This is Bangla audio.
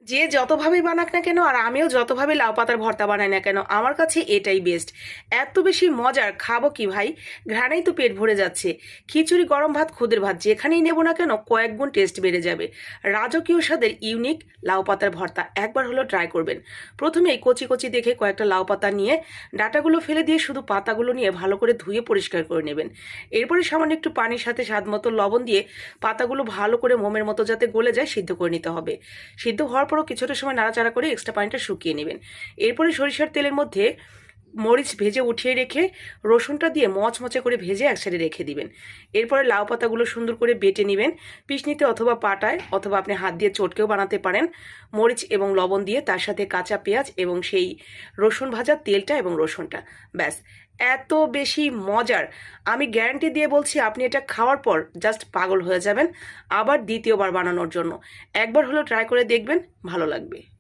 যে যতভাবেই বানাক না কেন আর আমিও যতভাবে লাউ পাতার ভর্তা বানাই না কেন আমার কাছে এটাই বেস্ট। এত বেশি মজার, খাবো কি ভাই, ঘ্রাণেই তো পেট ভরে যাচ্ছে। খিচুড়ি, গরম ভাত, খুদের ভাত যেখানেই নেব না কেন কয়েক গুণ টেস্ট বেড়ে যাবে। রাজকীয় স্বাদের ইউনিক লাউ পাতার ভর্তা একবার হলো ট্রাই করবেন। প্রথমেই কচি কচি দেখে কয়েকটা লাউ পাতা নিয়ে ডাঁটাগুলো ফেলে দিয়ে শুধু পাতাগুলো নিয়ে ভালো করে ধুয়ে পরিষ্কার করে নেবেন। এরপরে সামান্য একটু পানির সাথে স্বাদ মতো লবণ দিয়ে পাতাগুলো ভালো করে মোমের মতো যাতে গলে যায় সিদ্ধ করে নিতে হবে। সিদ্ধ হওয়ার পরও কিছুটা সময় নাড়াচাড়া করে এক্সট্রা পানিটা শুকিয়ে নেবেন। এরপরে সরিষার তেলের মধ্যে মরিচ ভেজে উঠিয়ে রেখে রসুনটা দিয়ে মচমচে করে ভেজে একসাথে রেখে দিবেন। এরপরে লাউ পাতাগুলো সুন্দর করে বেটে নেবেন পিষনিতে অথবা পাটায়, অথবা আপনি হাত দিয়ে চটকেও বানাতে পারেন। মরিচ এবং লবণ দিয়ে তার সাথে কাঁচা পেঁয়াজ এবং সেই রসুন ভাজা তেলটা এবং রসুনটা, ব্যাস। এত বেশি মজার, আমি গ্যারান্টি দিয়ে বলছি আপনি এটা খাওয়ার পর জাস্ট পাগল হয়ে যাবেন আবার দ্বিতীয়বার বানানোর জন্য। একবার হলো ট্রাই করে দেখবেন, ভালো লাগবে।